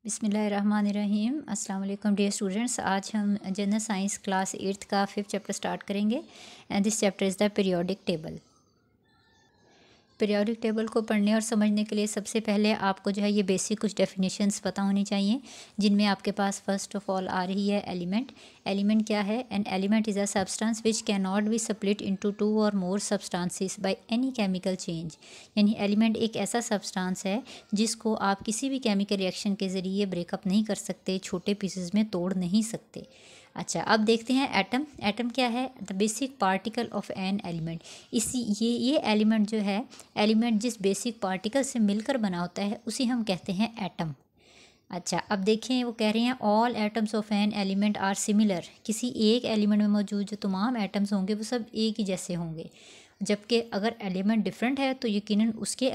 बिस्मिल्लाहिर्रहमानिर्रहीम। अस्सलाम वालेकुम डियर स्टूडेंट्स। आज हम जनरल साइंस क्लास 8th का 5th चैप्टर स्टार्ट करेंगे and this chapter is the periodic table. Periodic table को पढ़ने और समझने के लिए सबसे पहले आपको जो है ये बेसिक कुछ डेफिनेशंस पता होनी चाहिए, जिनमें आपके पास फर्स्ट ऑफ ऑल आ रही है एलिमेंट। एलिमेंट क्या है? An element is a substance which can not be split into 2 और मोर substances by any chemical change. यानी एलिमेंट एक ऐसा सब्सटेंस है जिसको आप किसी भी केमिकल रिएक्शन के ज़रिए ब्रेकअप नहीं कर सकते, छोटे पीसेस में तोड़ नहीं सकते। अच्छा, अब देखते हैं एटम। एटम क्या है? The basic particle of an element. इसी ये एलिमेंट जो है, एलिमेंट जिस बेसिक पार्टिकल से मिलकर बना होता है उसी हम कहते हैं एटम। अच्छा, अब देखें वो कह रहे हैं all atoms of an element are similar. किसी एक एलिमेंट में मौजूद जो तमाम एटम्स होंगे वो सब एक ही जैसे होंगे, जबकि अगर एलिमेंट डिफरेंट है तो यकीनन उसके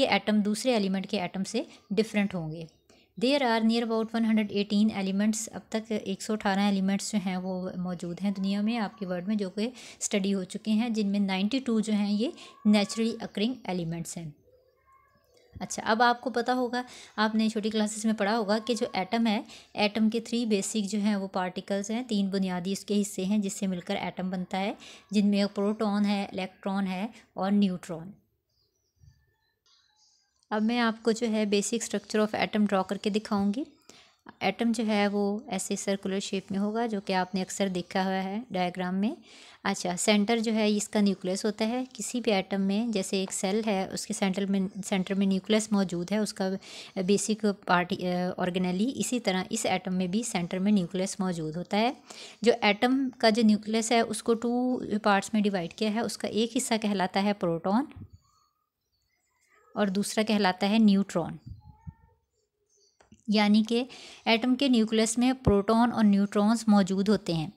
एटम दूसरे एलिमेंट के एटम से डिफरेंट होंगे। There are near about 118 elements. अब तक 118 एलिमेंट्स जो हैं वो मौजूद हैं दुनिया में, आपके वर्ल्ड में, जो कि स्टडी हो चुके हैं, जिनमें 92 जो हैं ये नेचुरली अकरिंग एलिमेंट्स हैं। अच्छा, अब आपको पता होगा, आपने छोटी क्लासेस में पढ़ा होगा कि जो एटम है, एटम के 3 बेसिक जो हैं वो पार्टिकल्स हैं, 3 बुनियादी इसके हिस्से हैं जिससे मिलकर एटम बनता है, जिनमें एक प्रोटॉन है, इलेक्ट्रॉन है और न्यूट्रॉन। अब मैं आपको जो है basic structure of atom draw करके दिखाऊंगी। एटम जो है वो ऐसे सर्कुलर शेप में होगा, जो कि आपने अक्सर देखा हुआ है डायग्राम में। अच्छा, सेंटर जो है इसका न्यूक्लियस होता है किसी भी एटम में। जैसे एक सेल है, उसके सेंटर में न्यूक्लियस मौजूद है, उसका बेसिक पार्टी ऑर्गेनेली। इसी तरह इस एटम में भी सेंटर में न्यूक्लियस मौजूद होता है। जो एटम का जो न्यूक्लियस है उसको 2 पार्ट्स में डिवाइड किया है। उसका एक हिस्सा कहलाता है प्रोटॉन और दूसरा कहलाता है न्यूट्रॉन। यानी कि एटम के न्यूक्लियस में प्रोटॉन और न्यूट्रॉन्स मौजूद होते हैं।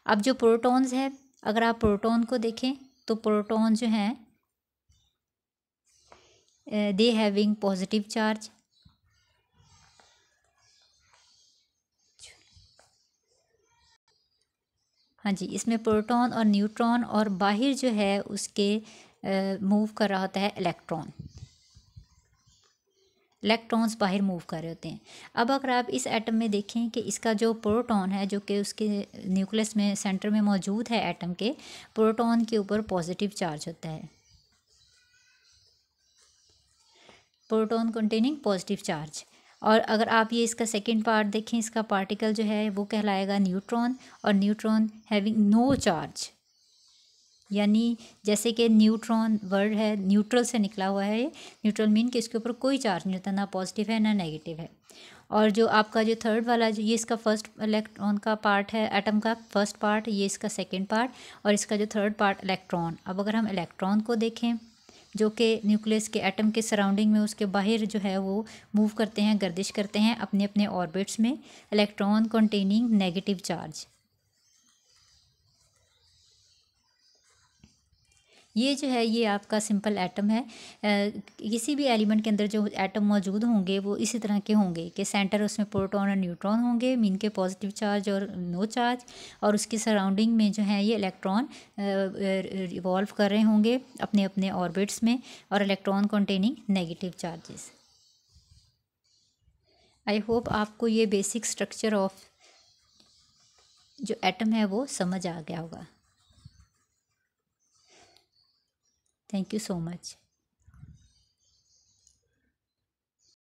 अब जो प्रोटॉन्स है, अगर आप प्रोटॉन को देखें तो प्रोटॉन जो हैं दे हैविंग पॉजिटिव चार्ज। हाँ जी, इसमें प्रोटॉन और न्यूट्रॉन, और बाहर जो है उसके मूव कर रहा होता है इलेक्ट्रॉन। इलेक्ट्रॉन्स बाहर मूव कर रहे होते हैं। अब अगर आप इस एटम में देखें कि इसका जो प्रोटॉन है, जो कि उसके न्यूक्लियस में सेंटर में मौजूद है एटम के, प्रोटॉन के ऊपर पॉजिटिव चार्ज होता है, प्रोटॉन कंटेनिंग पॉजिटिव चार्ज। और अगर आप ये इसका सेकंड पार्ट देखें, इसका पार्टिकल जो है वो कहलाएगा न्यूट्रॉन, और न्यूट्रॉन हैविंग नो चार्ज। यानी जैसे कि न्यूट्रॉन वर्ड है, न्यूट्रल से निकला हुआ है। न्यूट्रल मीन कि इसके ऊपर कोई चार्ज नहीं होता, ना पॉजिटिव है ना नेगेटिव है। और जो आपका जो थर्ड वाला, जो ये इसका फर्स्ट इलेक्ट्रॉन का पार्ट है, एटम का फर्स्ट पार्ट, ये इसका सेकंड पार्ट, और इसका जो थर्ड पार्ट इलेक्ट्रॉन। अब अगर हम इलेक्ट्रॉन को देखें, जो कि न्यूक्लियस के एटम के सराउंडिंग में, उसके बाहर जो है वो मूव करते हैं, गर्दिश करते हैं अपने अपने ऑर्बिट्स में। Electron containing negative charge. ये जो है ये आपका सिंपल एटम है। किसी भी एलिमेंट के अंदर जो एटम मौजूद होंगे वो इसी तरह के होंगे कि सेंटर उसमें प्रोटॉन और न्यूट्रॉन होंगे, मीन के पॉजिटिव चार्ज और नो चार्ज, और उसकी सराउंडिंग में जो है ये इलेक्ट्रॉन रिवॉल्व कर रहे होंगे अपने अपने ऑर्बिट्स में, और electron containing negative charges. I hope आपको ये बेसिक स्ट्रक्चर ऑफ जो एटम है वो समझ आ गया होगा। Thank you so much.